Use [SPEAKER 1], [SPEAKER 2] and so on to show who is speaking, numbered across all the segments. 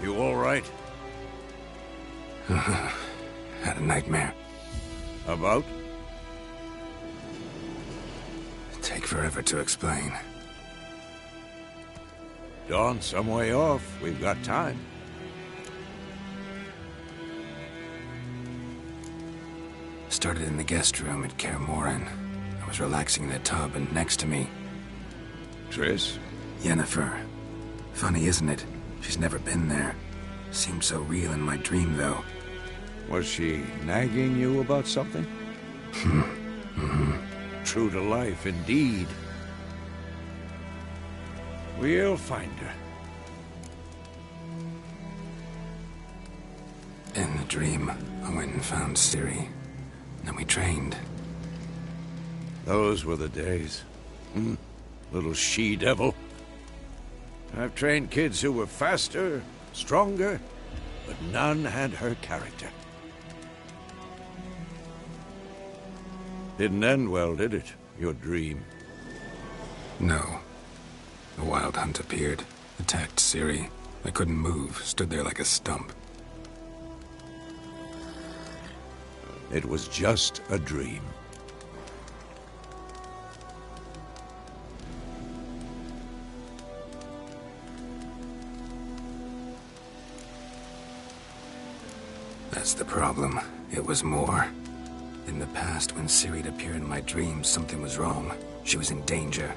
[SPEAKER 1] You all right?
[SPEAKER 2] Had a nightmare.
[SPEAKER 1] About?
[SPEAKER 2] Take forever to explain.
[SPEAKER 1] Dawn's some way off. We've got time.
[SPEAKER 2] Started in the guest room at Kaer Morhen. I was relaxing in the tub, and next to me...
[SPEAKER 1] Triss?
[SPEAKER 2] Yennefer. Funny, isn't it? She's never been there. Seemed so real in my dream, though.
[SPEAKER 1] Was she nagging you about something? True to life, indeed. We'll find her.
[SPEAKER 2] In the dream, I went and found Ciri. Then we trained.
[SPEAKER 1] Those were the days. Little she-devil. I've trained kids who were faster, stronger, but none had her character. Didn't end well, did it? Your dream?
[SPEAKER 2] No. The Wild Hunt appeared, attacked Ciri. I couldn't move, stood there like a stump.
[SPEAKER 1] It was just a dream.
[SPEAKER 2] That's the problem. It was more. In the past, when Ciri'd appear in my dreams, something was wrong. She was in danger.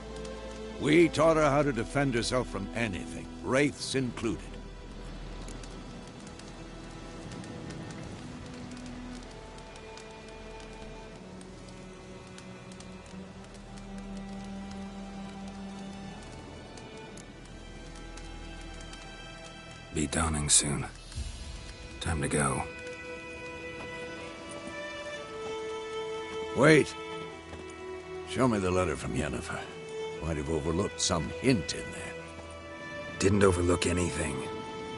[SPEAKER 1] We taught her how to defend herself from anything, wraiths included.
[SPEAKER 2] Be dawning soon. Time to go.
[SPEAKER 1] Wait. Show me the letter from Yennefer. Might have overlooked some hint in there.
[SPEAKER 2] Didn't overlook anything.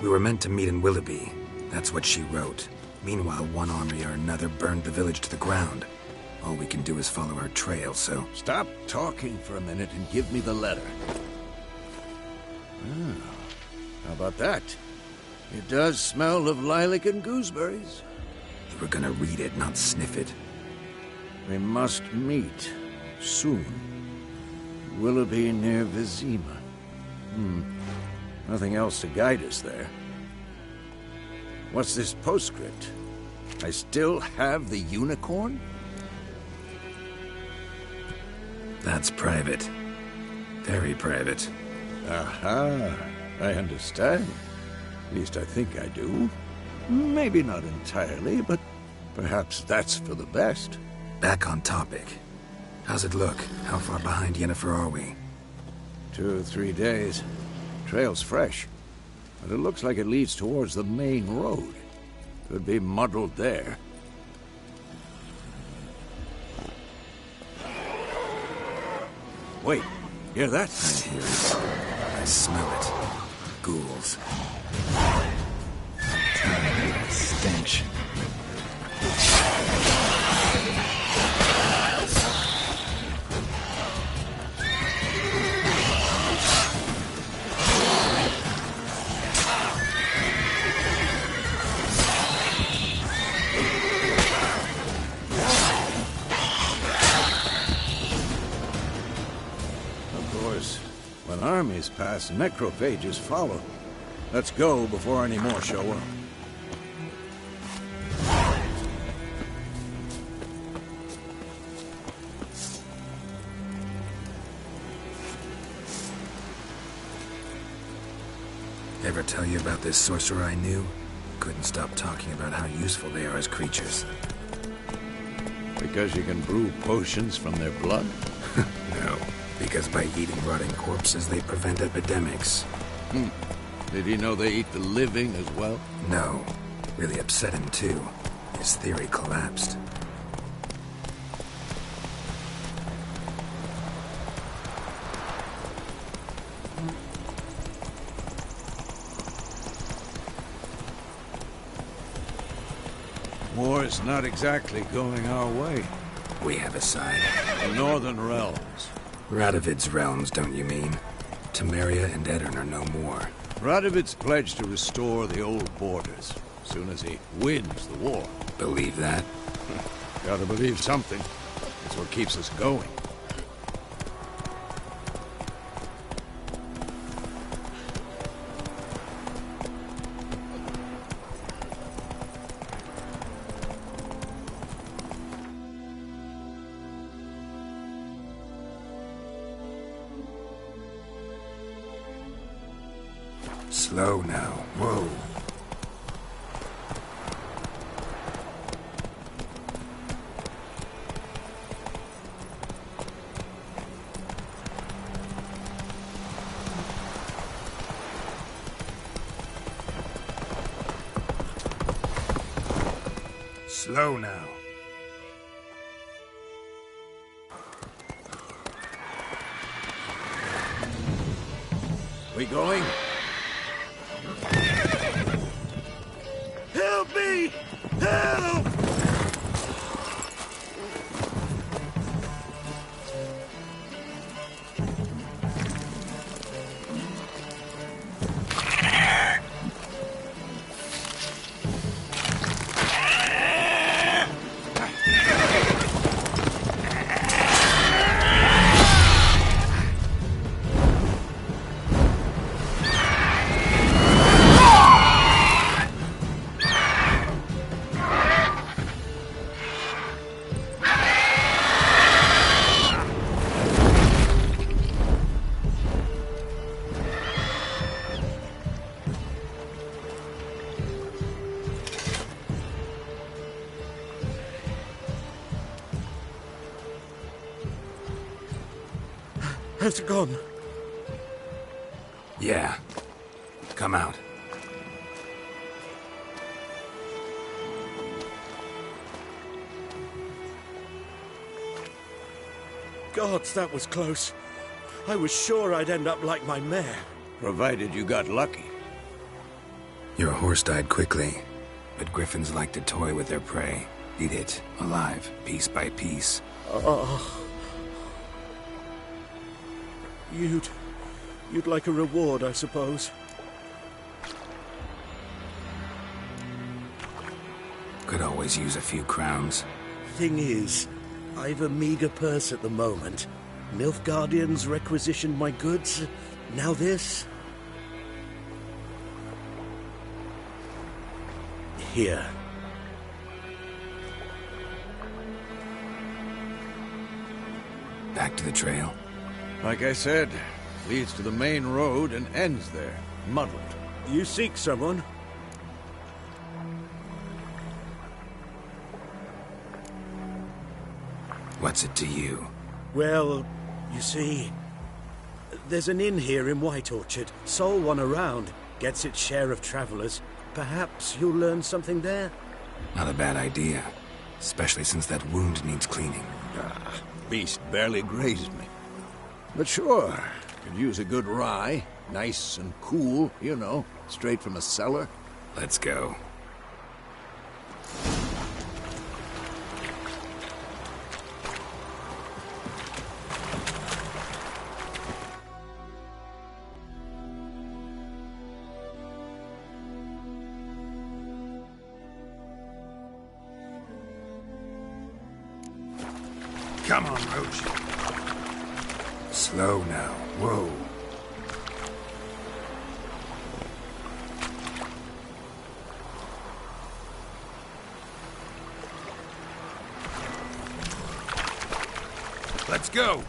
[SPEAKER 2] We were meant to meet in Willoughby. That's what she wrote. Meanwhile, one army or another burned the village to the ground. All we can do is follow her trail, so...
[SPEAKER 1] Stop talking for a minute and give me the letter. How about that? It does smell of lilac and gooseberries.
[SPEAKER 2] You were gonna read it, not sniff it.
[SPEAKER 1] We must meet. Soon. Willoughby near Vizima. Nothing else to guide us there. What's this postscript? I still have the unicorn?
[SPEAKER 2] That's private. Very private.
[SPEAKER 1] Aha. I understand. At least I think I do. Maybe not entirely, but perhaps that's for the best.
[SPEAKER 2] Back on topic. How's it look? How far behind Yennefer are we?
[SPEAKER 1] 2 or 3 days. Trail's fresh, but it looks like it leads towards the main road. Could be muddled there. Wait, hear that?
[SPEAKER 2] I hear it. I smell it. Ghouls. Stench.
[SPEAKER 1] When armies pass, necrophages follow. Let's go before any more show up.
[SPEAKER 2] Ever tell you about this sorcerer I knew? Couldn't stop talking about how useful they are as creatures.
[SPEAKER 1] Because you can brew potions from their blood?
[SPEAKER 2] No. Because by eating rotting corpses, they prevent epidemics.
[SPEAKER 1] Did he know they eat the living as well?
[SPEAKER 2] No. Really upset him, too. His theory collapsed.
[SPEAKER 1] War's not exactly going our way.
[SPEAKER 2] We have a side.
[SPEAKER 1] The Northern Realms.
[SPEAKER 2] Radovid's realms, don't you mean? Temeria and Aedirn are no more.
[SPEAKER 1] Radovid's pledged to restore the old borders as soon as he wins the war.
[SPEAKER 2] Believe that?
[SPEAKER 1] Gotta believe something. That's what keeps us going.
[SPEAKER 2] Slow now. Whoa. Slow now.
[SPEAKER 1] We going? Help me! Help!
[SPEAKER 3] Has it gone?
[SPEAKER 2] Yeah. Come out.
[SPEAKER 3] Gods, that was close. I was sure I'd end up like my mare.
[SPEAKER 1] Provided you got lucky.
[SPEAKER 2] Your horse died quickly, but griffins like to toy with their prey. Eat it, alive, piece by piece.
[SPEAKER 3] Oh. You'd like a reward, I suppose.
[SPEAKER 2] Could always use a few crowns.
[SPEAKER 3] Thing is, I've a meager purse at the moment. Nilfgaardians requisitioned my goods. Now this. Here.
[SPEAKER 2] Back to the trail.
[SPEAKER 1] Like I said, leads to the main road and ends there, muddled.
[SPEAKER 3] You seek someone?
[SPEAKER 2] What's it to you?
[SPEAKER 3] Well, you see, there's an inn here in White Orchard. Sole one around. Gets its share of travelers. Perhaps you'll learn something there?
[SPEAKER 2] Not a bad idea. Especially since that wound needs cleaning.
[SPEAKER 1] Beast barely grazed me. But sure, could use a good rye. Nice and cool, you know, straight from a cellar.
[SPEAKER 2] Let's go. Come on, Roach. Slow now. Whoa. Let's go.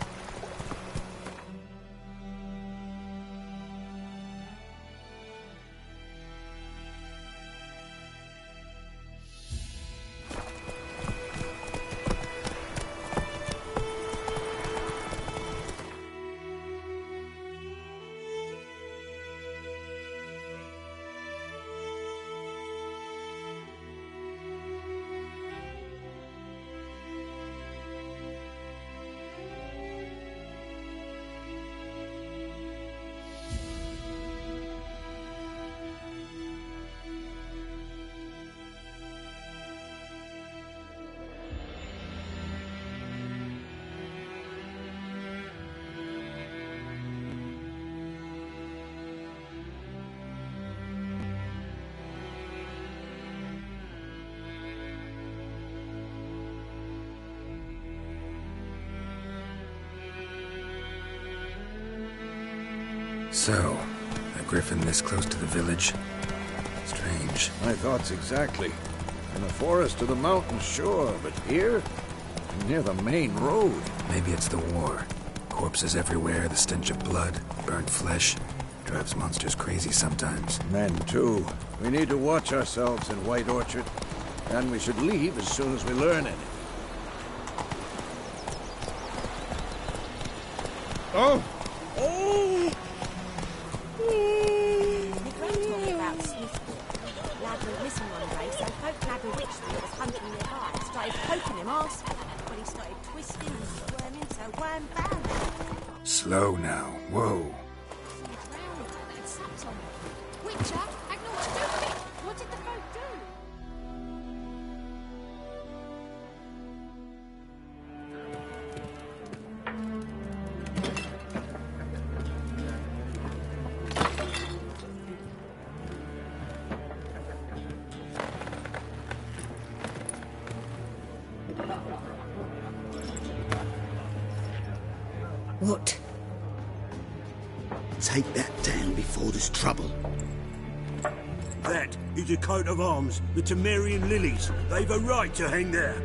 [SPEAKER 2] So, a griffin this close to the village? Strange.
[SPEAKER 1] My thoughts exactly. In the forest or the mountains, sure, but here? Near the main road.
[SPEAKER 2] Maybe it's the war. Corpses everywhere, the stench of blood, burnt flesh. Drives monsters crazy sometimes.
[SPEAKER 1] Men, too. We need to watch ourselves in White Orchard. And we should leave as soon as we learn anything. Oh! Oh!
[SPEAKER 4] The grand talk about Smithfield. Lad went missing one day, so folk Lad and Witch that was hunting nearby started poking him arse. When he started twisting and squirming, so wham bam.
[SPEAKER 2] Slow now. Whoa.
[SPEAKER 5] Witcher, I know what to do with it. What did the folk do?
[SPEAKER 6] What?
[SPEAKER 7] Take that down before there's trouble.
[SPEAKER 3] That is a coat of arms, the Temerian lilies. They've a right to hang there.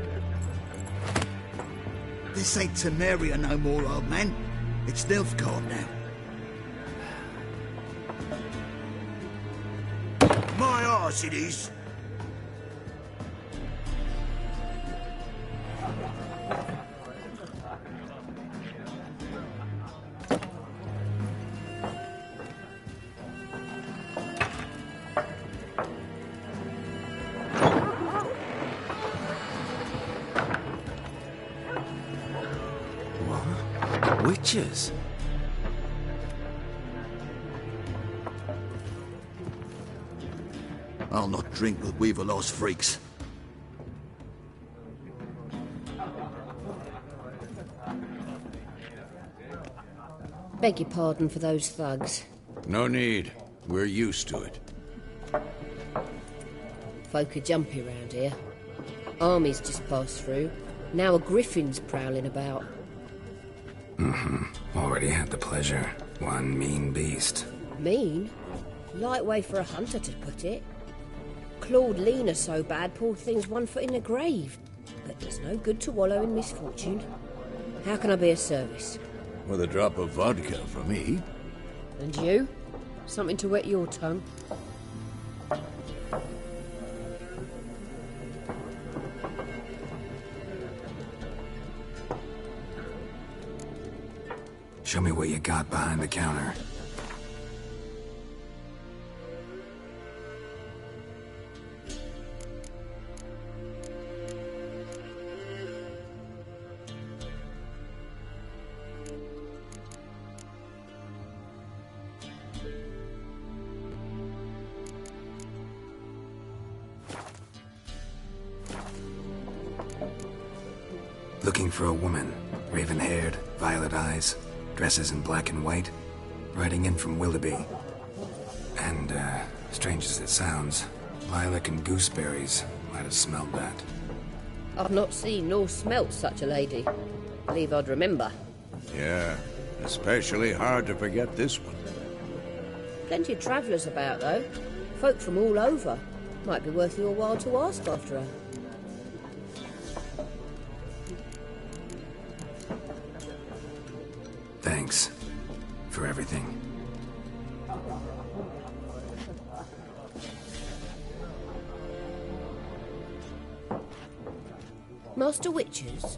[SPEAKER 7] This ain't Temeria no more, old man. It's Nilfgaard now.
[SPEAKER 3] My arse it is.
[SPEAKER 6] Witches?
[SPEAKER 7] I'll not drink with Weaverlaw's freaks.
[SPEAKER 6] Beg your pardon for those thugs.
[SPEAKER 1] No need. We're used to it.
[SPEAKER 6] Folk are jumpy round here. Armies just passed through. Now a griffin's prowling about.
[SPEAKER 2] Already had the pleasure. One mean beast.
[SPEAKER 6] Mean? Light way for a hunter to put it. Clawed Lena so bad, poor thing's 1 foot in the grave. But there's no good to wallow in misfortune. How can I be of service?
[SPEAKER 1] With a drop of vodka for me.
[SPEAKER 6] And you? Something to wet your tongue?
[SPEAKER 2] Show me what you got behind the counter. Looking for a woman. Raven-haired, violet eyes, dresses in black and white. Riding in from Willoughby. And, strange as it sounds, lilac and gooseberries might have smelled that.
[SPEAKER 6] I've not seen nor smelt such a lady. Believe I'd remember.
[SPEAKER 1] Yeah, especially hard to forget this one.
[SPEAKER 6] Plenty of travellers about, though. Folk from all over. Might be worth your while to ask after her.
[SPEAKER 2] Thanks for everything.
[SPEAKER 6] Master Witchers,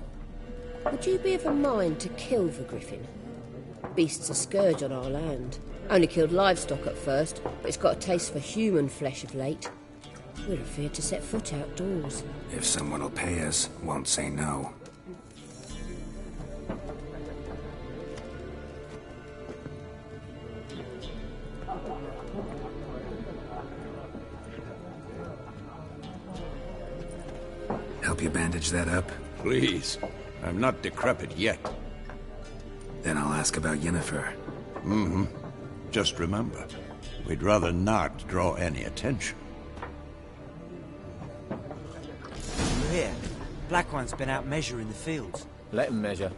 [SPEAKER 6] would you be of a mind to kill the griffin? Beast's a scourge on our land. Only killed livestock at first, but it's got a taste for human flesh of late. We're afeard to set foot outdoors.
[SPEAKER 2] If someone will pay us, won't say no. Help you bandage that up?
[SPEAKER 1] Please. I'm not decrepit yet.
[SPEAKER 2] Then I'll ask about Yennefer.
[SPEAKER 1] Just remember, we'd rather not draw any attention.
[SPEAKER 8] Here, Black One's been out measuring the fields.
[SPEAKER 9] Let them measure.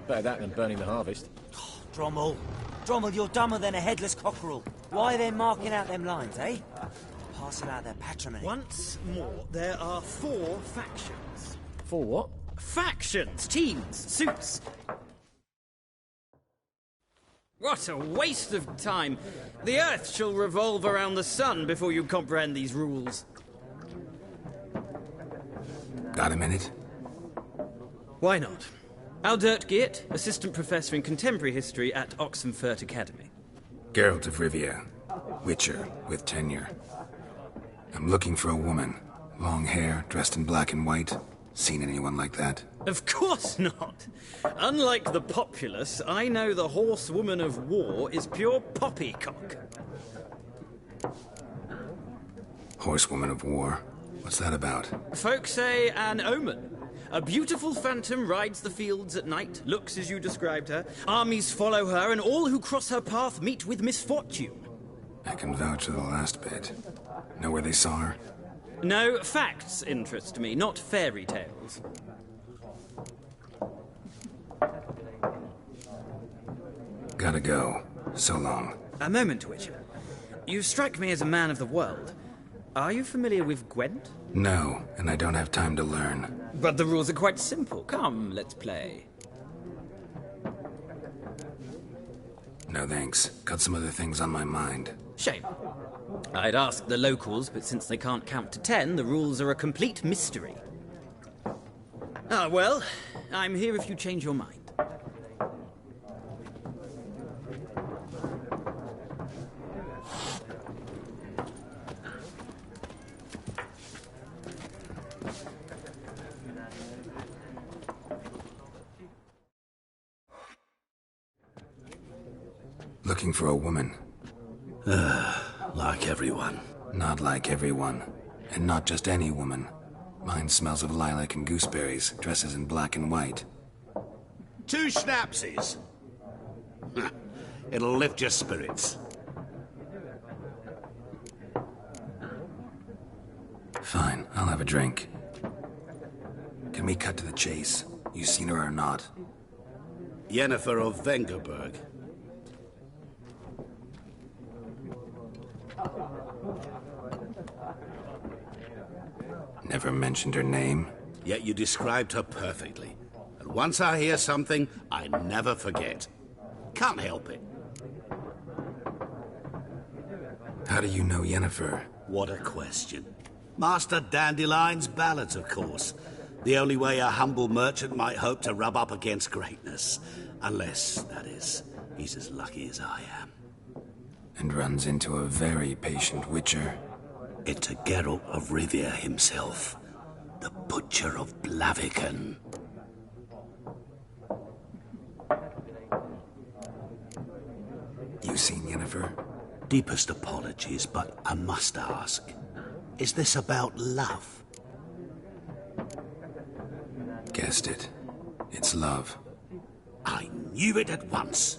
[SPEAKER 9] Better that than burning the harvest.
[SPEAKER 8] Drommel, Drommel, you're dumber than a headless cockerel. Why are they marking out them lines, eh? Parcel out their patrimony.
[SPEAKER 9] Once more, there are 4 factions.
[SPEAKER 10] 4 what?
[SPEAKER 9] Factions, teams, suits. What a waste of time. The Earth shall revolve around the sun before you comprehend these rules.
[SPEAKER 2] Got a minute?
[SPEAKER 9] Why not? Aldert Geert, Assistant Professor in Contemporary History at Oxenfurt Academy.
[SPEAKER 2] Geralt of Rivia. Witcher, with tenure. I'm looking for a woman. Long hair, dressed in black and white. Seen anyone like that?
[SPEAKER 9] Of course not. Unlike the populace, I know the horsewoman of war is pure poppycock.
[SPEAKER 2] Horsewoman of war? What's that about?
[SPEAKER 9] Folk say an omen. A beautiful phantom rides the fields at night, looks as you described her. Armies follow her, and all who cross her path meet with misfortune.
[SPEAKER 2] I can vouch for the last bit. Know where they saw her?
[SPEAKER 9] No, facts interest me, not fairy tales.
[SPEAKER 2] Gotta go. So long.
[SPEAKER 9] A moment, Witcher. You strike me as a man of the world. Are you familiar with Gwent?
[SPEAKER 2] No, and I don't have time to learn.
[SPEAKER 9] But the rules are quite simple. Come, let's play.
[SPEAKER 2] No thanks. Got some other things on my mind.
[SPEAKER 9] Shame. I'd ask the locals, but since they can't count to 10, the rules are a complete mystery. Ah, well, I'm here if you change your mind.
[SPEAKER 2] Looking for a woman.
[SPEAKER 3] Like everyone.
[SPEAKER 2] Not like everyone. And not just any woman. Mine smells of lilac and gooseberries, dresses in black and white.
[SPEAKER 1] 2 schnapsies. It'll lift your spirits.
[SPEAKER 2] Fine, I'll have a drink. Can we cut to the chase? You seen her or not?
[SPEAKER 1] Yennefer of Vengerberg.
[SPEAKER 2] Never mentioned her name.
[SPEAKER 1] Yet you described her perfectly. And once I hear something, I never forget. Can't help it.
[SPEAKER 2] How do you know Yennefer?
[SPEAKER 1] What a question. Master Dandelion's ballads, of course. The only way a humble merchant might hope to rub up against greatness. Unless, that is, he's as lucky as I am.
[SPEAKER 2] And runs into a very patient witcher.
[SPEAKER 1] It's a Geralt of Rivia himself. The Butcher of Blaviken.
[SPEAKER 2] You seen Yennefer?
[SPEAKER 1] Deepest apologies, but I must ask. Is this about love?
[SPEAKER 2] Guessed it. It's love.
[SPEAKER 1] I knew it at once.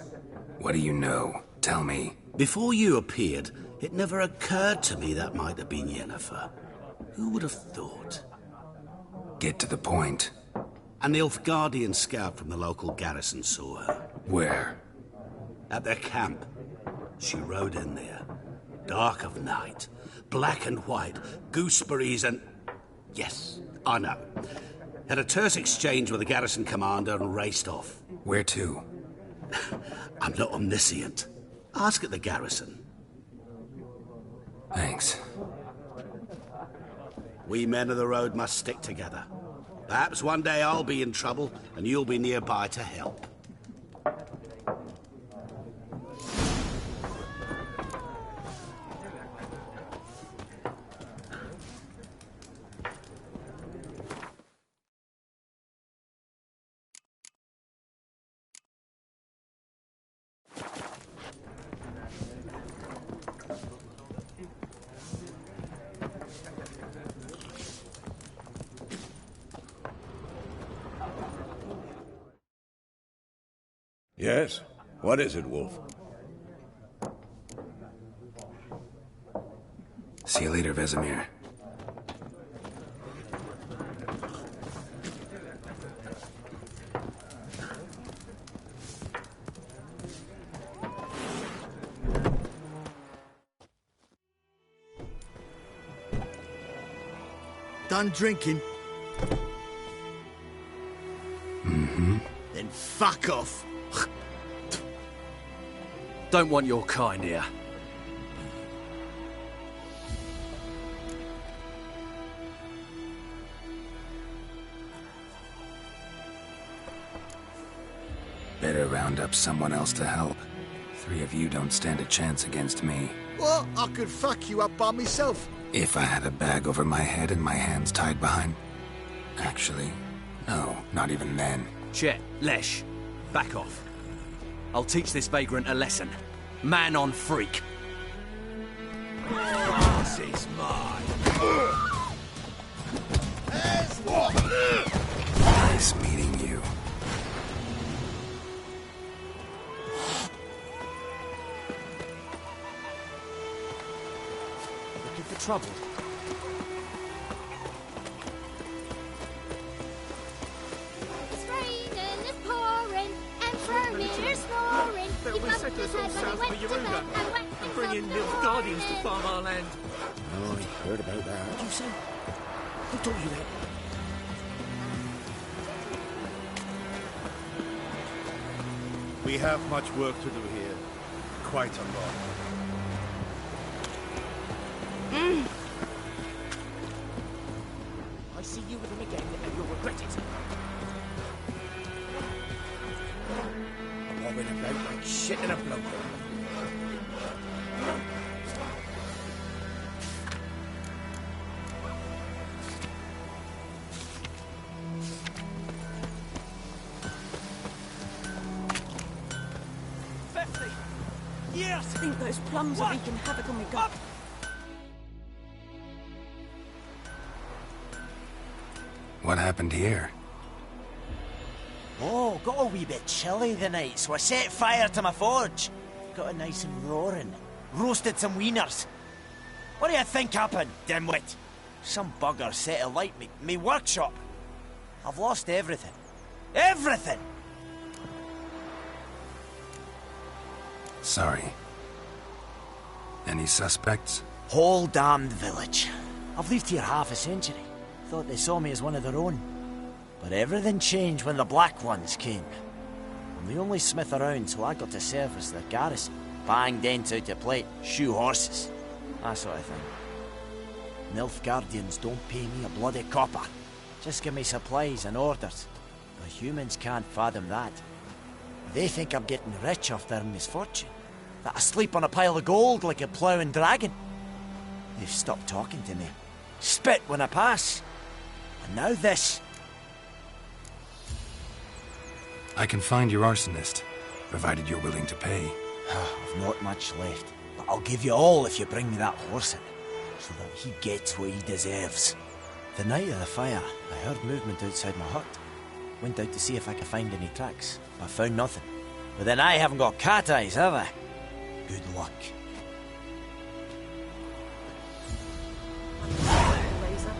[SPEAKER 2] What do you know? Tell me.
[SPEAKER 1] Before you appeared, it never occurred to me that might have been Yennefer. Who would have thought?
[SPEAKER 2] Get to the point.
[SPEAKER 1] An Nilfgaardian scout from the local garrison saw her.
[SPEAKER 2] Where?
[SPEAKER 1] At their camp. She rode in there. Dark of night. Black and white. Gooseberries and... Yes, I know. Had a terse exchange with the garrison commander and raced off.
[SPEAKER 2] Where to?
[SPEAKER 1] I'm not omniscient. Ask at the garrison.
[SPEAKER 2] Thanks.
[SPEAKER 1] We men of the road must stick together. Perhaps one day I'll be in trouble and you'll be nearby to help.
[SPEAKER 11] Yes? What is it, Wolf?
[SPEAKER 2] See you later, Vesemir.
[SPEAKER 7] Done drinking?
[SPEAKER 2] Mm-hmm.
[SPEAKER 7] Then fuck off.
[SPEAKER 10] Don't want your kind here.
[SPEAKER 2] Better round up someone else to help. 3 of you don't stand a chance against me.
[SPEAKER 7] What? I could fuck you up by myself.
[SPEAKER 2] If I had a bag over my head and my hands tied behind... Actually, no, not even then.
[SPEAKER 10] Chet, Lesh, back off. I'll teach this vagrant a lesson. Man on freak.
[SPEAKER 1] This is mine.
[SPEAKER 2] Nice meeting you.
[SPEAKER 10] Looking for trouble?
[SPEAKER 5] It's raining, it's pouring, and vermin are snoring.
[SPEAKER 12] But we set us all south for Yoruba and bring in Nilfgaardians to farm our land.
[SPEAKER 1] Oh, I heard about that.
[SPEAKER 3] What did you say? Who told you that?
[SPEAKER 12] We have much work to do here. Quite a lot.
[SPEAKER 3] I see you with him again, and you'll regret it. Bobbing about like shit in a blowhole.
[SPEAKER 4] Yes! I think those plums are wreaking havoc on my gut.
[SPEAKER 2] What happened here?
[SPEAKER 8] Oh, got a wee bit chilly the night, so I set fire to my forge. Got it nice and roaring. Roasted some wieners. What do you think happened, dimwit? Some bugger set alight me workshop. I've lost everything. Everything!
[SPEAKER 2] Sorry. Any suspects?
[SPEAKER 8] Whole damned village. I've lived here half a century. Thought they saw me as one of their own. But everything changed when the Black Ones came. I'm the only smith around, so I got to service their garrison. Bang dents out of plate, shoe horses. That sort of thing. Nilfgaardians don't pay me a bloody copper. Just give me supplies and orders. The humans can't fathom that. They think I'm getting rich off their misfortune. That I sleep on a pile of gold like a ploughing dragon. They've stopped talking to me. Spit when I pass. And now this.
[SPEAKER 2] I can find your arsonist, provided you're willing to pay.
[SPEAKER 8] I've not much left, but I'll give you all if you bring me that horse in, so that he gets what he deserves. The night of the fire, I heard movement outside my hut. Went out to see if I could find any tracks, but found nothing. But then I haven't got cat eyes, have I? Good luck.
[SPEAKER 4] Razor.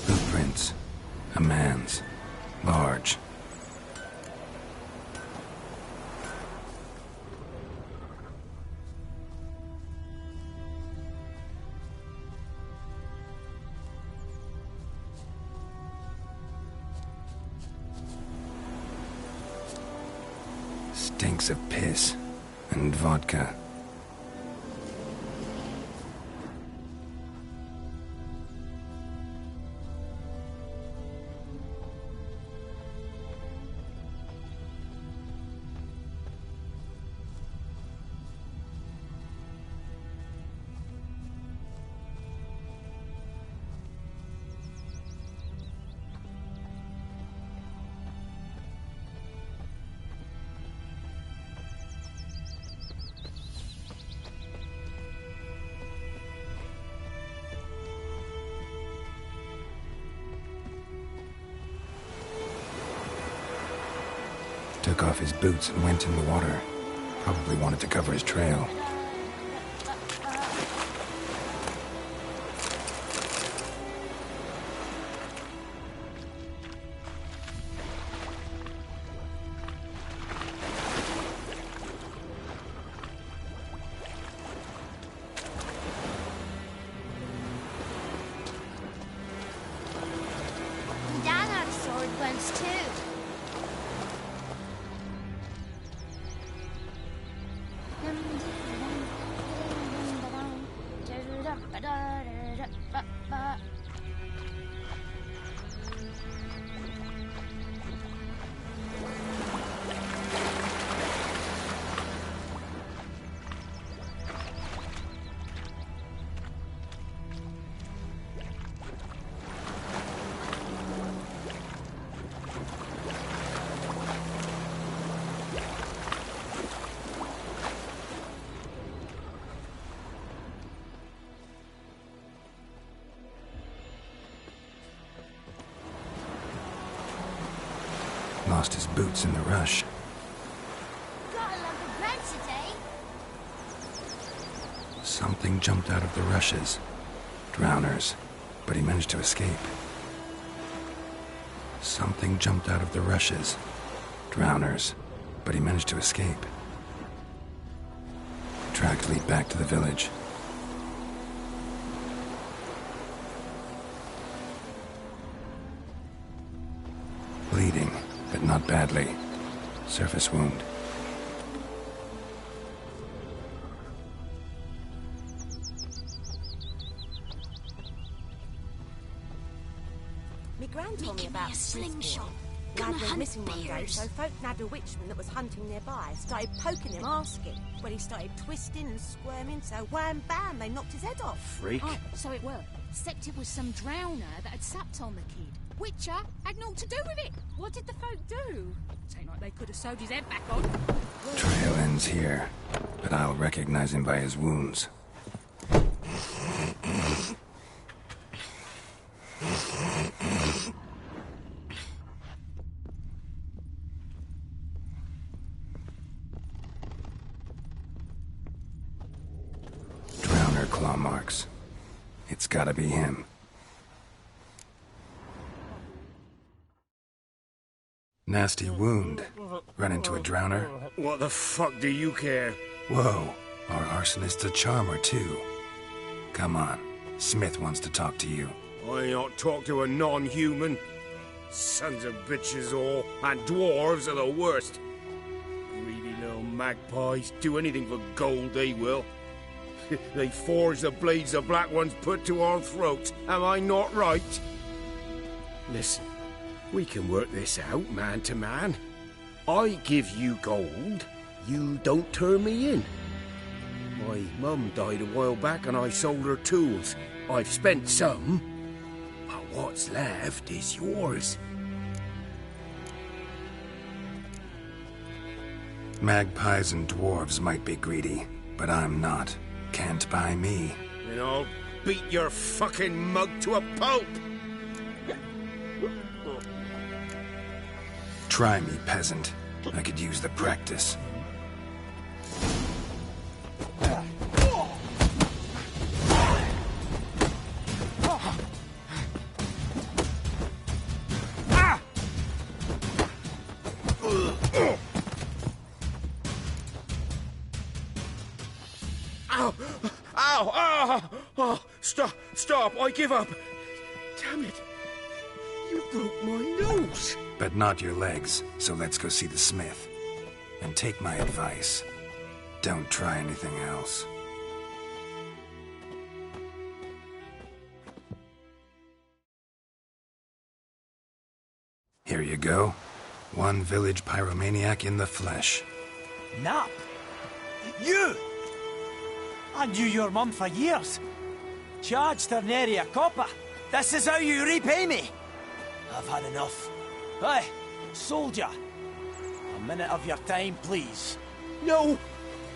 [SPEAKER 2] Footprints. A man's. Large. Stinks of piss and vodka. Took off his boots and went in the water. Probably wanted to cover his trail.
[SPEAKER 5] Dad had a sword once too.
[SPEAKER 2] Lost his boots in the rush.
[SPEAKER 5] Got a lump of bread today.
[SPEAKER 2] Something jumped out of the rushes. Drowners. But he managed to escape. Something jumped out of the rushes. Drowners. But he managed to escape. Tracks lead back to the village. Bleeding, but not badly. Surface wound.
[SPEAKER 4] Me gran told me about
[SPEAKER 5] a slingshot.
[SPEAKER 4] Lad
[SPEAKER 5] Gonna
[SPEAKER 4] went
[SPEAKER 5] hunt
[SPEAKER 4] missing one day,
[SPEAKER 5] bears.
[SPEAKER 4] so folk nabbed a witchman that was hunting nearby. Started poking him, asking. When he started twisting and squirming, so wham bam, they knocked his head off.
[SPEAKER 10] Freak.
[SPEAKER 5] Oh, so it were. Except it was some drowner that had sapped on the kid. Witcher had naught to do with it. What did the folk do? Ain't like they could have sewed his head back on.
[SPEAKER 2] Trail ends here, but I'll recognize him by his wounds. Drowner claw marks. It's gotta be him. Nasty wound. Run into a drowner?
[SPEAKER 3] What the fuck do you care?
[SPEAKER 2] Whoa, our arsonist's a charmer too. Come on, Smith wants to talk to you.
[SPEAKER 3] I ain't talk to a non-human. Sons of bitches all, and dwarves are the worst. Greedy little magpies, do anything for gold they will. They forge the blades the black ones put to our throats. Am I not right? Listen, we can work this out man to man. I give you gold, you don't turn me in. My mum died a while back and I sold her tools. I've spent some, but what's left is yours.
[SPEAKER 2] Magpies and dwarves might be greedy, but I'm not. Can't buy me.
[SPEAKER 3] Then I'll beat your fucking mug to a pulp!
[SPEAKER 2] Try me, peasant. I could use the practice.
[SPEAKER 3] Ow! Ow! Ah! Oh, stop! I give up! Damn it! You broke my nose!
[SPEAKER 2] But not your legs, so let's go see the smith. And take my advice. Don't try anything else. Here you go. One village pyromaniac in the flesh.
[SPEAKER 8] Nap? You? I knew your mum for years. Charged her nary a copper. This is how you repay me. I've had enough. Hey, soldier. A minute of your time, please.
[SPEAKER 3] No!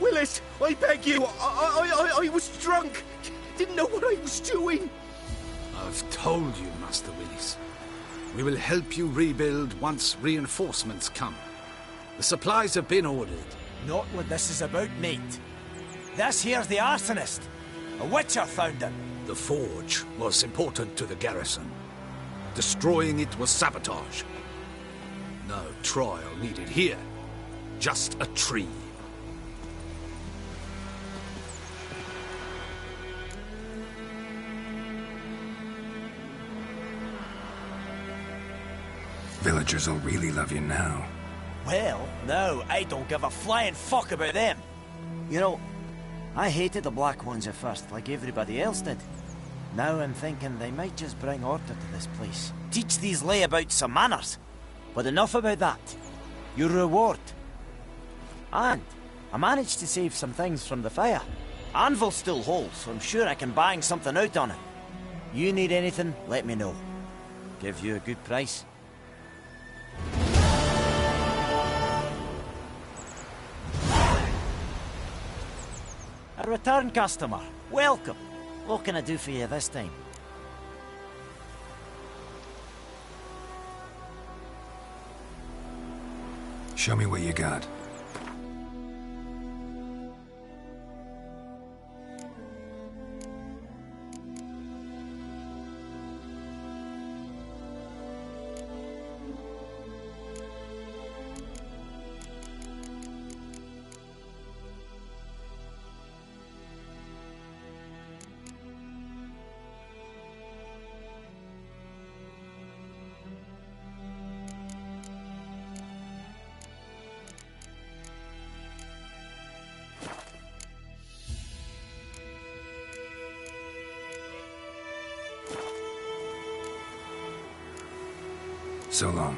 [SPEAKER 3] Willis, I beg you! I was drunk! Didn't know what I was doing!
[SPEAKER 13] I've told you, Master Willis. We will help you rebuild once reinforcements come. The supplies have been ordered.
[SPEAKER 8] Not what this is about, mate. This here's the arsonist. A witcher found him.
[SPEAKER 13] The forge was important to the garrison. Destroying it was sabotage. No trial needed here. Just a tree.
[SPEAKER 2] Villagers will really love you now.
[SPEAKER 8] Well, no, I don't give a flying fuck about them. You know, I hated the Black Ones at first, like everybody else did. Now I'm thinking they might just bring order to this place. Teach these layabouts some manners. But enough about that. Your reward. And I managed to save some things from the fire. Anvil still holds, so I'm sure I can bang something out on it. You need anything, let me know. Give you a good price. A return customer. Welcome. What can I do for you this time?
[SPEAKER 2] Show me what you got. So long.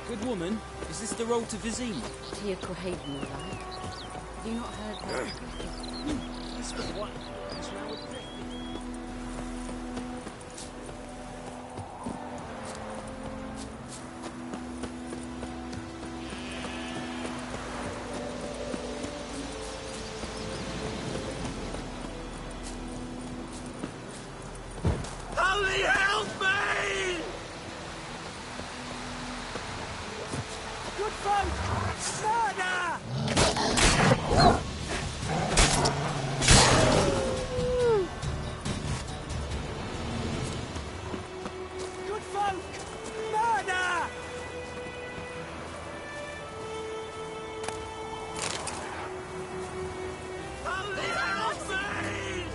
[SPEAKER 9] Good woman, is this the road to Vizima?
[SPEAKER 6] To your Craven, lad. Have you not heard that?
[SPEAKER 9] This was what? It's now a Griffin.
[SPEAKER 3] Only help me!
[SPEAKER 8] Good folk! Murder! Good folk! Murder!
[SPEAKER 3] Only help me!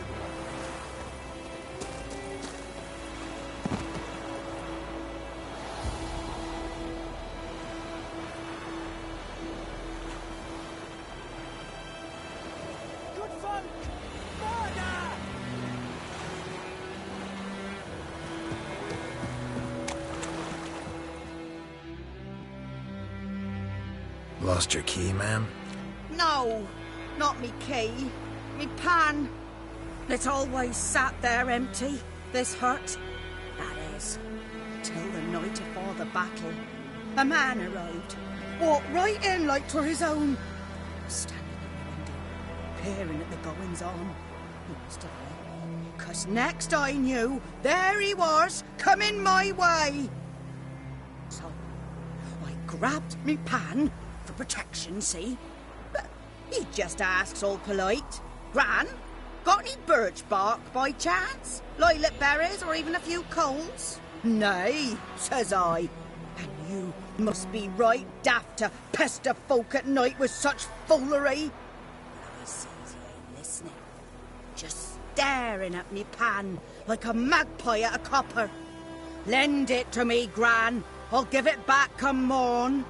[SPEAKER 8] Good folk! Murder!
[SPEAKER 2] Lost your key, ma'am?
[SPEAKER 4] No, not me key. Me pan. It's always sat there empty, this hut. That is, till the night afore the battle. A man arrived, walked right in like 'twere his own. Standing in the window, peering at the goings-on. He must have read, 'cause next I knew, there he was, coming my way. So, I grabbed me pan, for protection, see? But he just asks all polite, Gran, got any birch bark by chance? Lilac berries or even a few coals? Nay, says I. And you must be right daft to pester folk at night with such foolery. But I sees he ain't listening. Just staring at me pan like a magpie at a copper. Lend it to me, Gran. I'll give it back come morn.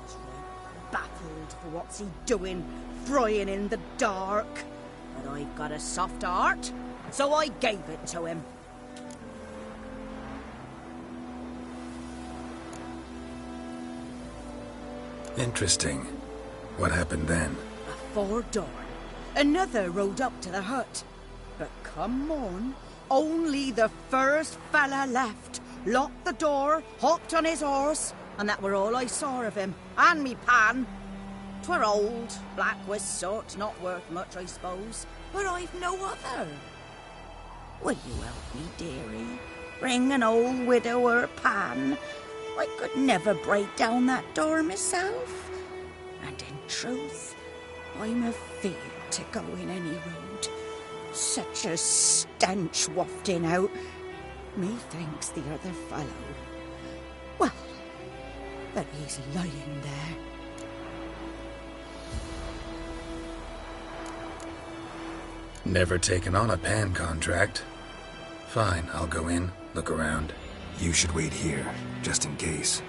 [SPEAKER 4] He's right baffled for what's he doing, frying in the dark. But I've got a soft heart, so I gave it to him.
[SPEAKER 2] Interesting. What hafpened then?
[SPEAKER 4] Afore dawn, another rode up to the hut. But come morn, only the first fella left, locked the door, hopped on his horse, and that were all I saw of him, and me pan. 'Twere old, black-wist sort, not worth much, I suppose, but I've no other. Will you help me, dearie? Bring an old widower pan. I could never break down that door myself. And in truth, I'm afeard to go in any road. Such a stench wafting out. Methinks the other fellow. Well, but he's lying there.
[SPEAKER 2] Never taken on a pan contract. Fine, I'll go in, look around. You should wait here, just in case.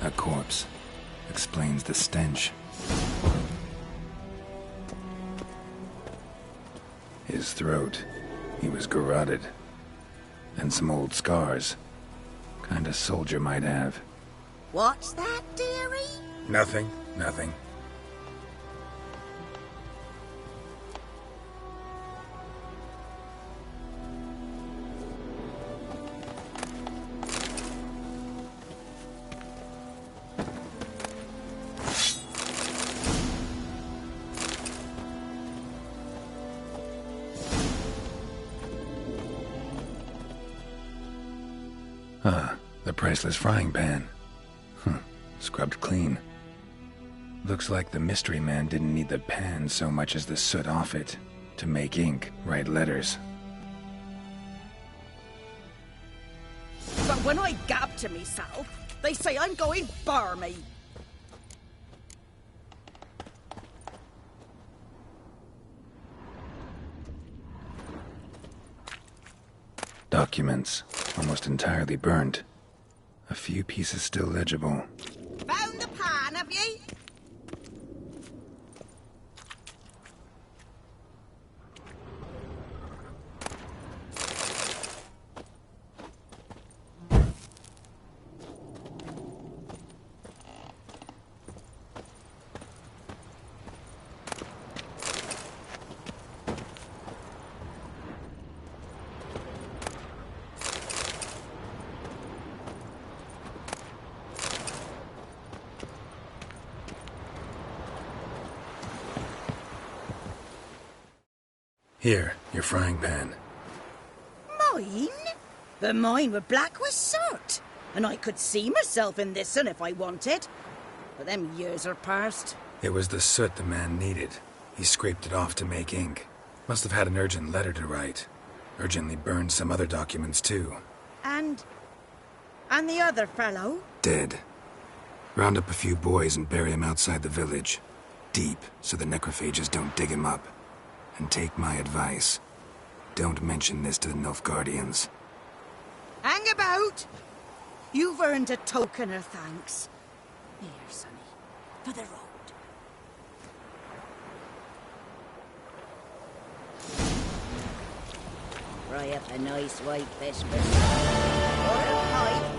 [SPEAKER 2] A corpse. Explains the stench. His throat. He was garroted. And some old scars. Kind of soldier might have.
[SPEAKER 4] What's that, dearie?
[SPEAKER 2] Nothing. Nothing. The priceless frying pan. scrubbed clean. Looks like the mystery man didn't need the pan so much as the soot off it to make ink, write letters.
[SPEAKER 14] But when I gab to myself, they say I'm going barmy.
[SPEAKER 2] Documents, almost entirely burnt. A few pieces still legible.
[SPEAKER 14] Found the pan, have ye?
[SPEAKER 2] Here, your frying pan.
[SPEAKER 14] Mine? But mine were black with soot. And I could see myself in this one if I wanted. But them years are past.
[SPEAKER 2] It was the soot the man needed. He scraped it off to make ink. Must have had an urgent letter to write. Urgently burned some other documents too.
[SPEAKER 14] And the other fellow?
[SPEAKER 2] Dead. Round up a few boys and bury him outside the village. Deep, so the necrophages don't dig him up. And take my advice. Don't mention this to the Nilfgaardians.
[SPEAKER 14] Hang about! You've earned a token of thanks. Here, sonny, for the road. Fry up a nice white vesper. Or a pipe.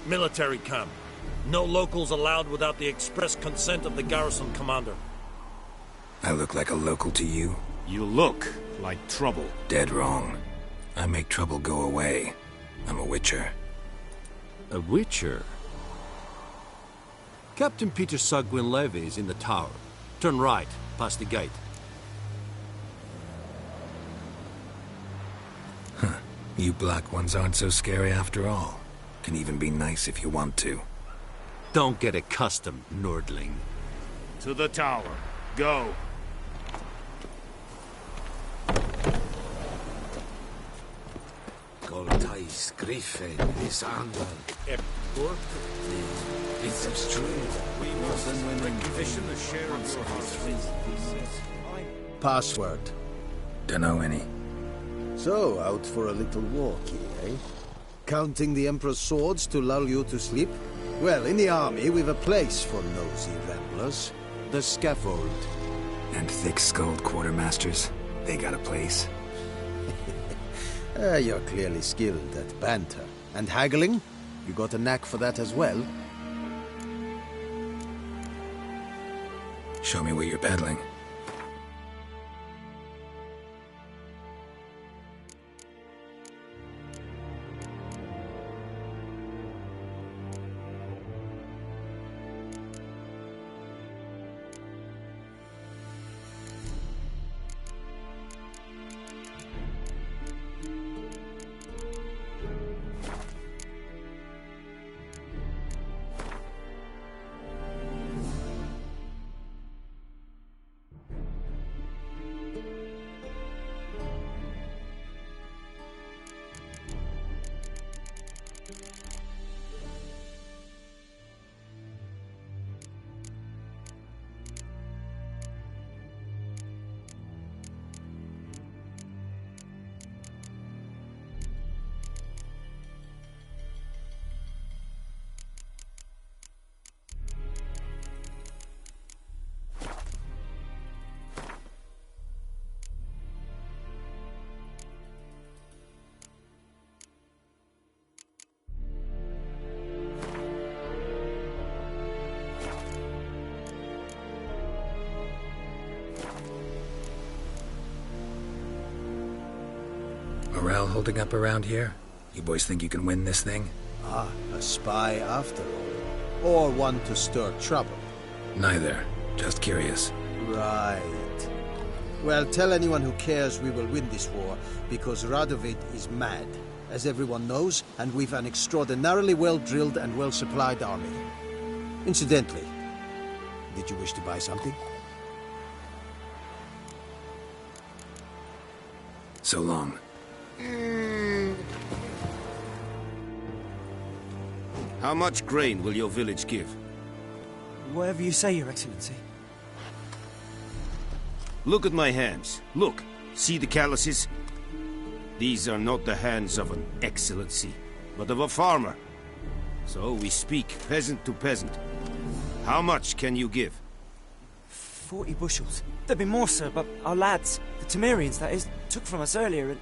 [SPEAKER 15] Military camp. No locals allowed without the express consent of the garrison commander.
[SPEAKER 2] I look like a local to you?
[SPEAKER 3] You look like trouble.
[SPEAKER 2] Dead wrong. I make trouble go away. I'm a witcher.
[SPEAKER 10] A witcher? Captain Peter Sagwin Levy is in the tower. Turn right, past the gate.
[SPEAKER 2] Huh. You black ones aren't so scary after all. Can even be nice if you want to.
[SPEAKER 10] Don't get accustomed, Nordling.
[SPEAKER 3] To the tower. Go.
[SPEAKER 16] Goltais Griffin is under. It's extreme.
[SPEAKER 3] We must recognition the share of your heart.
[SPEAKER 17] Password.
[SPEAKER 2] Dunno any.
[SPEAKER 17] So, out for a little walkie, eh? Counting the Emperor's swords to lull you to sleep? Well, in the army, we've a place for nosy ramblers. The scaffold.
[SPEAKER 2] And thick-skulled quartermasters? They got a place?
[SPEAKER 17] You're clearly skilled at banter. And haggling? You got a knack for that as well?
[SPEAKER 2] Show me where you're peddling. Morale holding up around here? You boys think you can win this thing?
[SPEAKER 17] Ah, a spy after all. Or one to stir trouble.
[SPEAKER 2] Neither. Just curious.
[SPEAKER 17] Right. Well, tell anyone who cares we will win this war, because Radovid is mad, as everyone knows, and we've an extraordinarily well-drilled and well-supplied army. Incidentally, did you wish to buy something?
[SPEAKER 2] So long.
[SPEAKER 3] How much grain will your village give?
[SPEAKER 18] Whatever you say, Your Excellency.
[SPEAKER 3] Look at my hands. Look. See the calluses? These are not the hands of an excellency, but of a farmer. So we speak peasant to peasant. How much can you give?
[SPEAKER 18] 40 bushels. There'd be more, sir, but our lads, the Temerians, that is, took from us earlier and...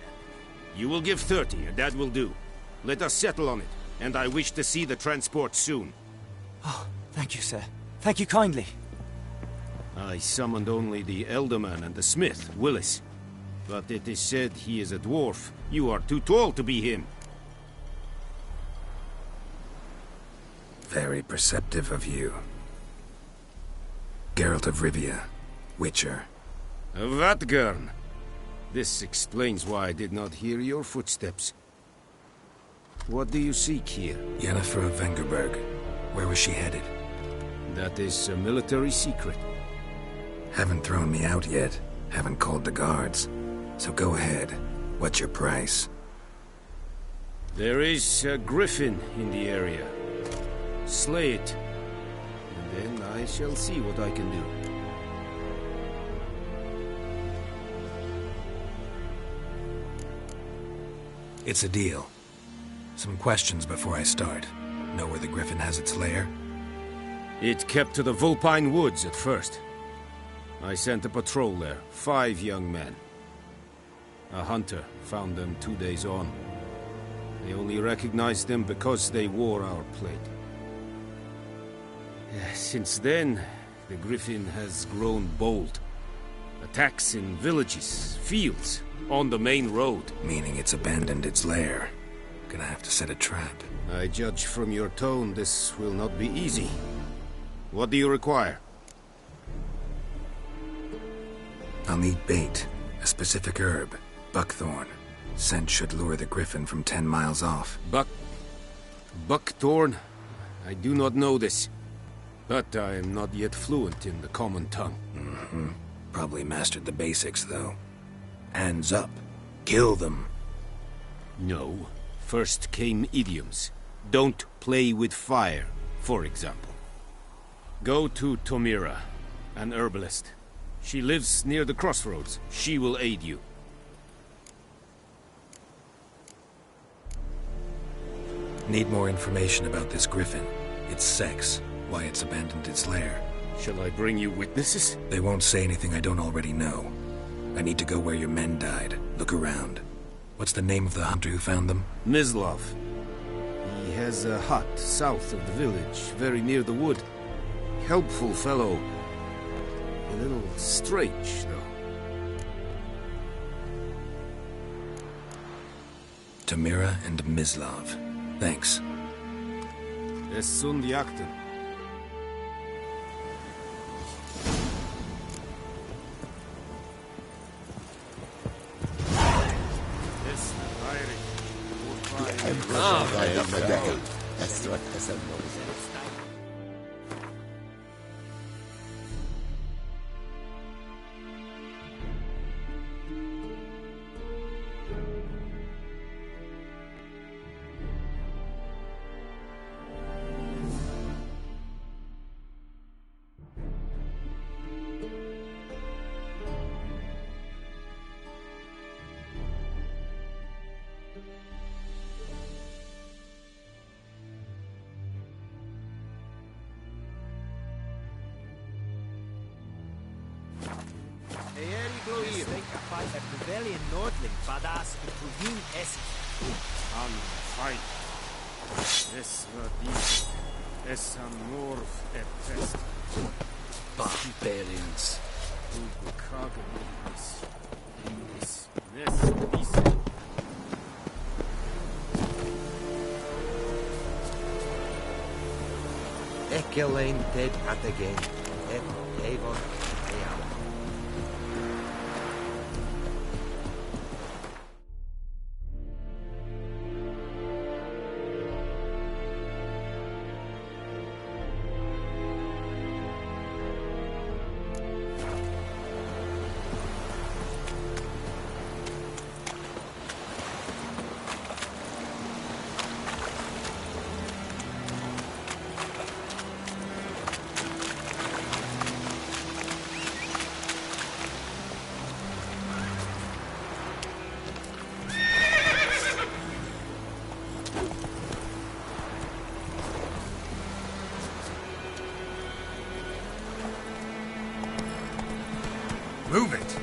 [SPEAKER 3] You will give 30, and that will do. Let us settle on it, and I wish to see the transport soon.
[SPEAKER 18] Oh, thank you, sir. Thank you kindly.
[SPEAKER 3] I summoned only the Elderman and the smith, Willis. But it is said he is a dwarf. You are too tall to be him.
[SPEAKER 2] Very perceptive of you. Geralt of Rivia, Witcher.
[SPEAKER 3] Vatgern. This explains why I did not hear your footsteps. What do you seek here?
[SPEAKER 2] Yennefer of Vengerberg. Where was she headed?
[SPEAKER 3] That is a military secret.
[SPEAKER 2] Haven't thrown me out yet. Haven't called the guards. So go ahead. What's your price?
[SPEAKER 3] There is a griffin in the area. Slay it. And then I shall see what I can do.
[SPEAKER 2] It's a deal. Some questions before I start. Know where the griffin has its lair?
[SPEAKER 3] It kept to the Vulpine Woods at first. I sent a patrol there, 5 young men. A hunter found them 2 days on.
[SPEAKER 19] I only recognized them because they wore our plate. Since then, the Griffin has grown bold. Attacks in villages, fields, on the main road.
[SPEAKER 2] Meaning it's abandoned its lair. Gonna have to set a trap.
[SPEAKER 19] I judge from your tone this will not be easy. What do you require?
[SPEAKER 2] I'll need bait. A specific herb. Buckthorn. Scent should lure the Griffin from 10 miles off.
[SPEAKER 19] Buckthorn? I do not know this. But I am not yet fluent in the common tongue.
[SPEAKER 2] Mm-hmm. Probably mastered the basics, though. Hands up. Kill them.
[SPEAKER 19] No. First came idioms. Don't play with fire, for example. Go to Tomira, an herbalist. She lives near the crossroads. She will aid you.
[SPEAKER 2] Need more information about this Griffin. Its sex, why it's abandoned its lair.
[SPEAKER 19] Shall I bring you witnesses?
[SPEAKER 2] They won't say anything I don't already know. I need to go where your men died. Look around. What's the name of the hunter who found them?
[SPEAKER 19] Mislav. He has a hut south of the village, very near the wood. Helpful fellow. A little strange, though.
[SPEAKER 2] Tomira and Mislav. Thanks.
[SPEAKER 19] Es sunt jakten.
[SPEAKER 16] Barbarians.
[SPEAKER 20] Ekelain dead at again. Avon.
[SPEAKER 2] Move it!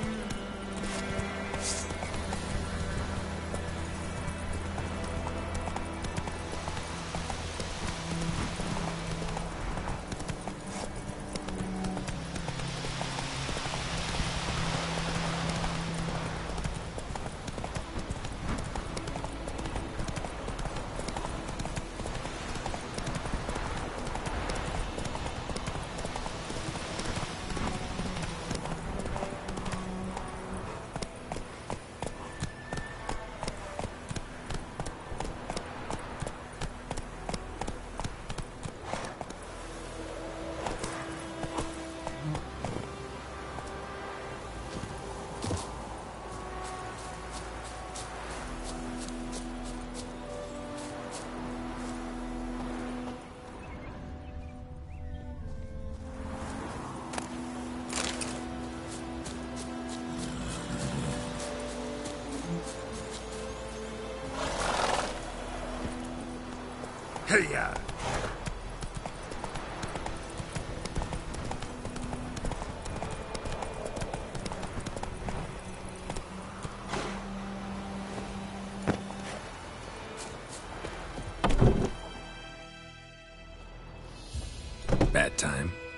[SPEAKER 3] Hey-ya!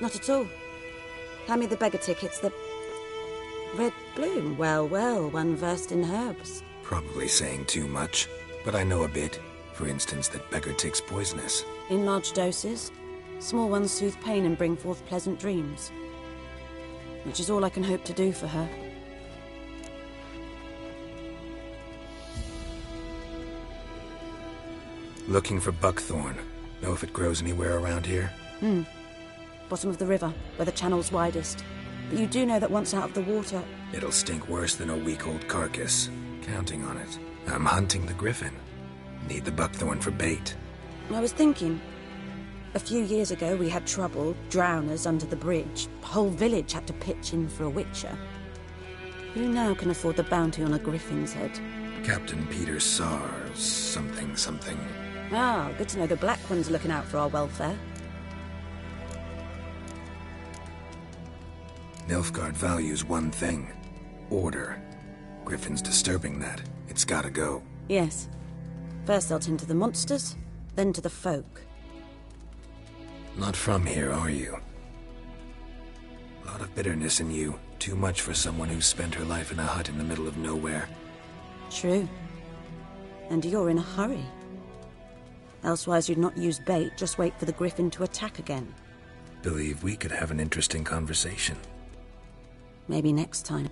[SPEAKER 14] Not at all. Hand me the beggar tickets, the... Red bloom. Well, well, one versed in herbs.
[SPEAKER 2] Probably saying too much, but I know a bit. For instance, that beggar tick's poisonous.
[SPEAKER 14] In large doses. Small ones soothe pain and bring forth pleasant dreams. Which is all I can hope to do for her.
[SPEAKER 2] Looking for buckthorn. Know if it grows anywhere around here?
[SPEAKER 14] Bottom of the river, where the channel's widest. But you do know that once out of the water...
[SPEAKER 2] It'll stink worse than a week-old carcass. Counting on it. I'm hunting the griffin. Need the buckthorn for bait.
[SPEAKER 14] I was thinking... A few years ago we had trouble, drowners under the bridge. The whole village had to pitch in for a witcher. Who now can afford the bounty on a griffin's head?
[SPEAKER 2] Captain Peter Sars, something.
[SPEAKER 14] Ah, good to know the Black One's looking out for our welfare.
[SPEAKER 2] Nilfgaard values one thing. Order. Griffin's disturbing that. It's gotta go.
[SPEAKER 14] Yes. First they'll tend to the monsters, then to the folk.
[SPEAKER 2] Not from here, are you? A lot of bitterness in you. Too much for someone who's spent her life in a hut in the middle of nowhere.
[SPEAKER 14] True. And you're in a hurry. Elsewise you'd not use bait, just wait for the griffin to attack again.
[SPEAKER 2] Believe we could have an interesting conversation.
[SPEAKER 14] Maybe next time.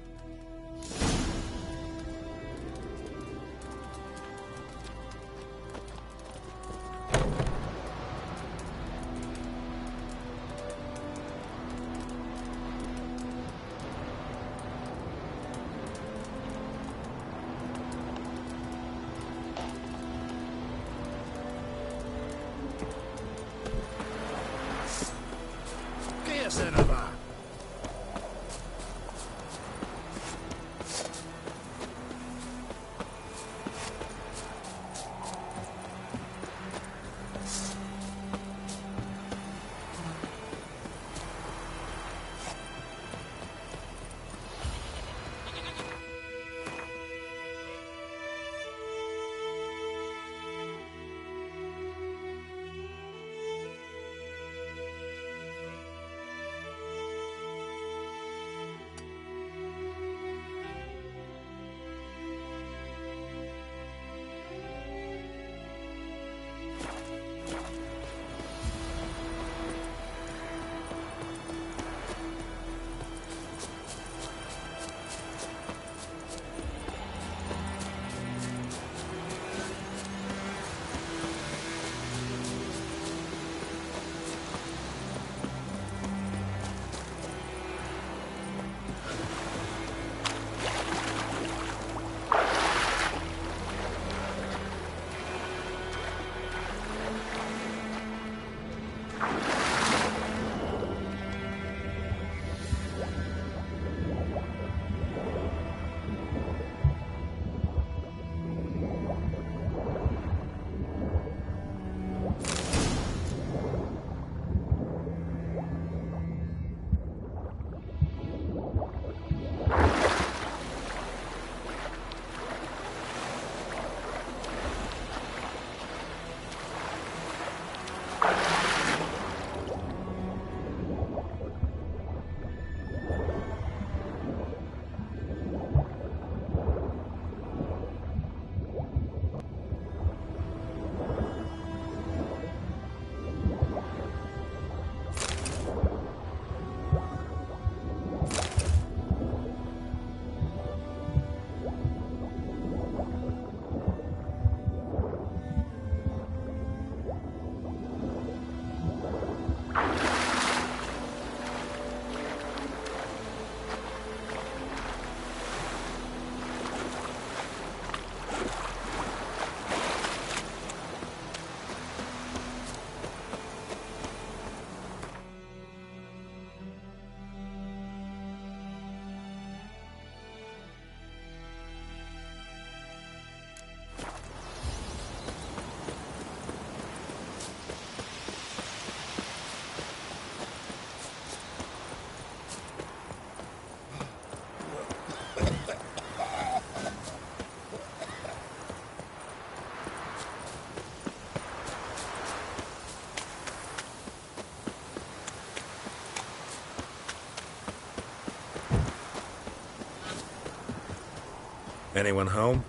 [SPEAKER 2] Anyone home?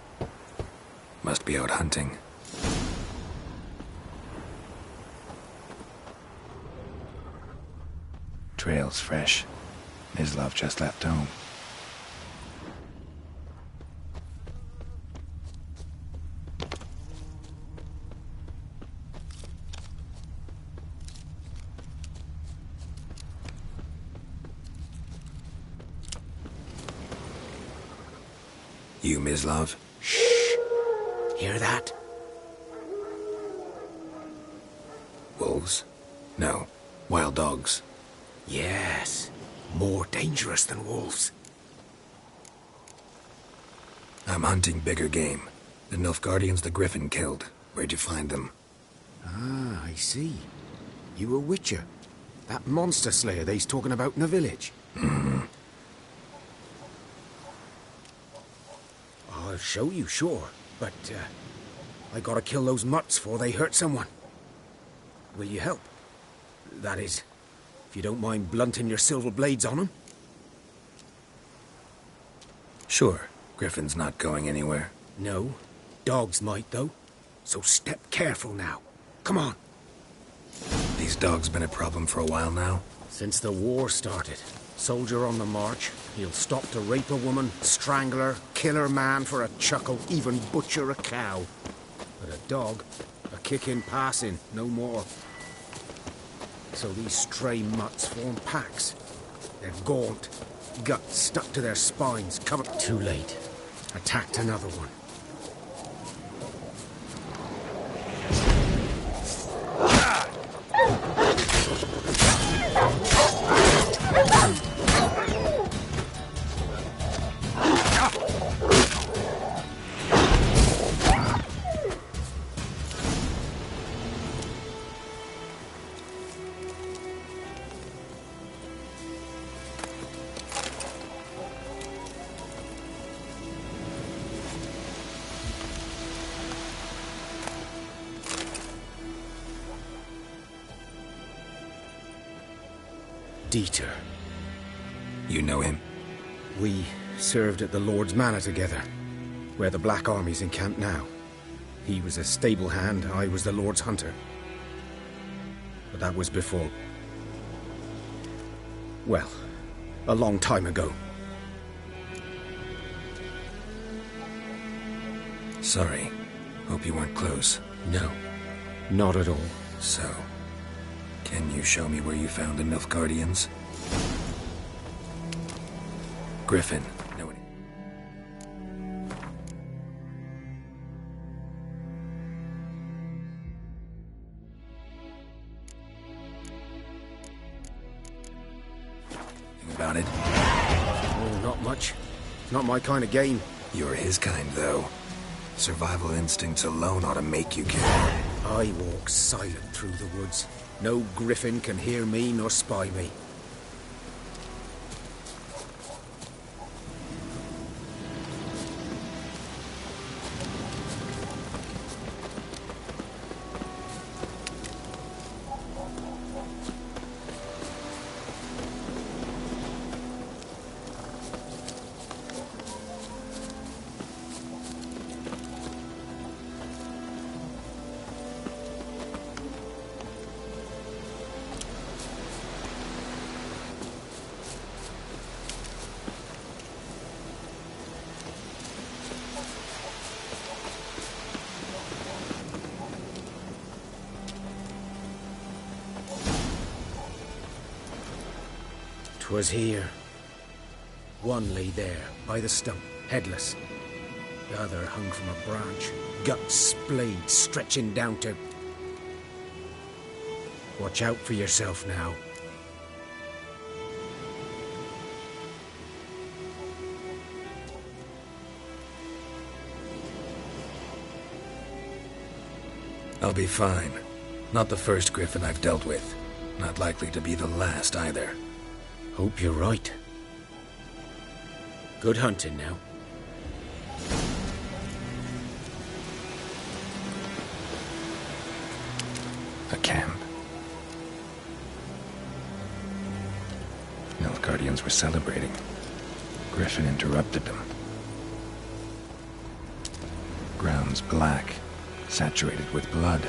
[SPEAKER 2] Must be out hunting. Trail's fresh. Mislav just left home. You, Mislav?
[SPEAKER 8] Shh! Hear that?
[SPEAKER 2] Wolves? No. Wild dogs.
[SPEAKER 8] Yes. More dangerous than wolves.
[SPEAKER 2] I'm hunting bigger game. The Nilfgaardians the Griffin killed. Where'd you find them?
[SPEAKER 21] Ah, I see. You a witcher. That monster slayer they's talking about in the village.
[SPEAKER 2] Mm-hmm.
[SPEAKER 21] I'll show you, sure. But, I gotta kill those mutts before they hurt someone. Will you help? That is, if you don't mind blunting your silver blades on them.
[SPEAKER 2] Sure. Griffin's not going anywhere.
[SPEAKER 21] No. Dogs might, though. So step careful now. Come on.
[SPEAKER 2] These dogs been a problem for a while now?
[SPEAKER 21] Since the war started. Soldier on the march. He'll stop to rape a woman, strangle her, kill her man for a chuckle, even butcher a cow. But a dog, a kick in passing, no more. So these stray mutts form packs. They're gaunt, guts stuck to their spines, covered... Too late. Attacked another one. Dieter.
[SPEAKER 2] You know him?
[SPEAKER 21] We served at the Lord's Manor together, where the Black Army's encamped now. He was a stable hand, I was the Lord's hunter. But that was before... well, a long time ago.
[SPEAKER 2] Sorry. Hope you weren't close.
[SPEAKER 21] No, not at all.
[SPEAKER 2] So, can you show me where you found the Nilfgaardians? Griffin. No one. Think about it?
[SPEAKER 21] Oh, not much. Not my kind of game.
[SPEAKER 2] You're his kind, though. Survival instincts alone ought to make you care.
[SPEAKER 21] I walk silent through the woods. No griffin can hear me nor spy me. Was here. One lay there, by the stump, headless. The other hung from a branch, guts splayed, stretching down to... Watch out for yourself now.
[SPEAKER 2] I'll be fine. Not the first griffin I've dealt with. Not likely to be the last either.
[SPEAKER 21] Hope you're right. Good hunting now.
[SPEAKER 2] A camp. Nilfgaardians were celebrating. Griffin interrupted them. ground's black, saturated with blood.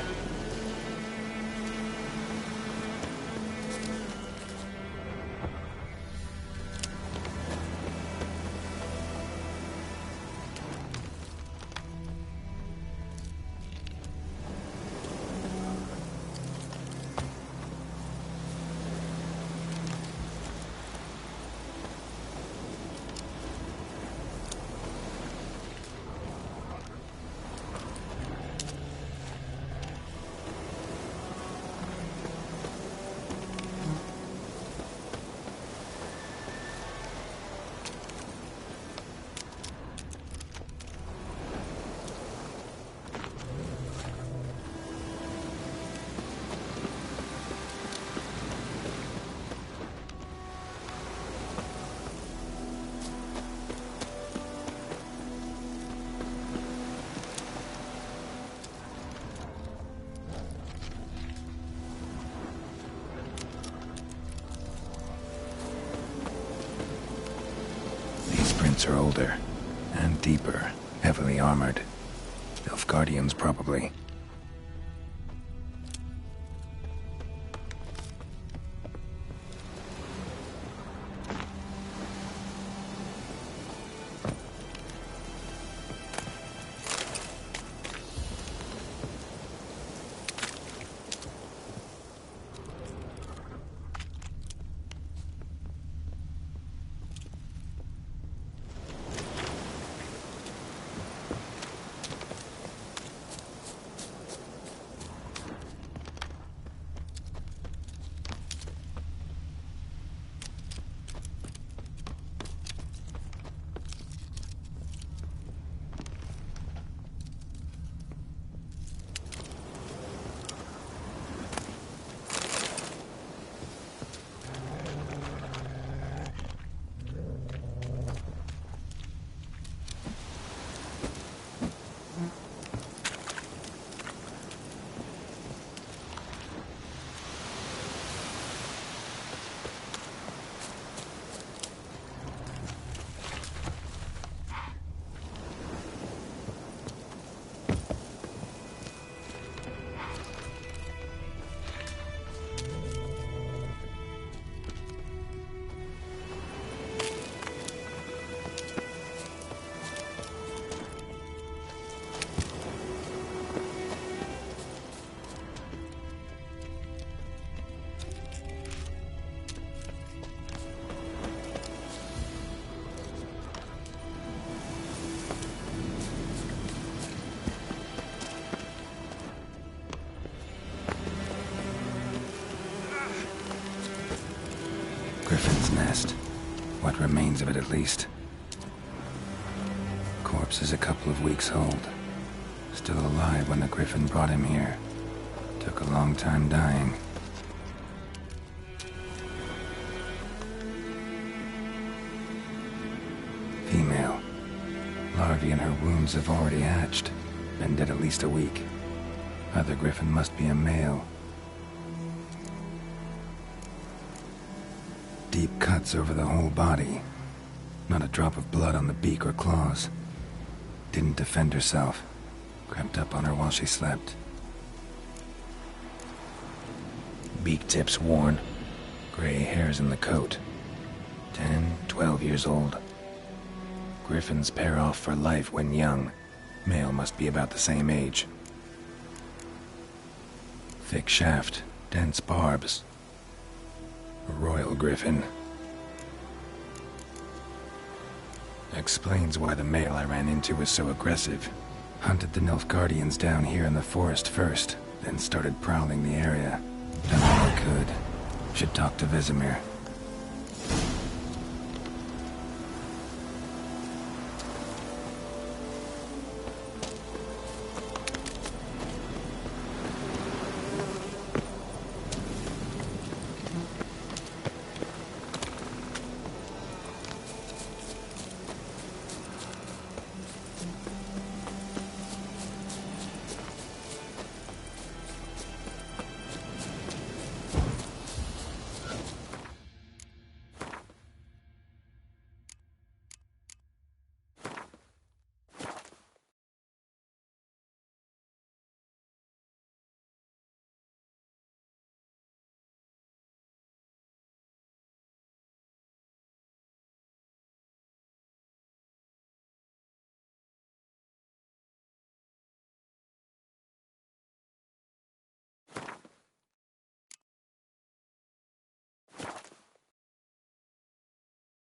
[SPEAKER 2] Are older and deeper, heavily armored. Nilfgaardians, probably. Griffin's nest. What remains of it, at least. Corpse is a couple of weeks old. Still alive when the Griffin brought him here. Took a long time dying. Female. Larvae in her wounds have already hatched. Been dead at least a week. Other Griffin must be a male. Deep cuts over the whole body. Not a drop of blood on the beak or claws. Didn't defend herself. Crept up on her while she slept. Beak tips worn. Gray hairs in the coat. 10, 12 years old. Griffins pair off for life when young. Male must be about the same age. Thick shaft, dense barbs. A royal griffin. Explains why the male I ran into was so aggressive. Hunted the Nilfgaardians down here in the forest first, then started prowling the area. Done all I could. Should talk to Vesemir.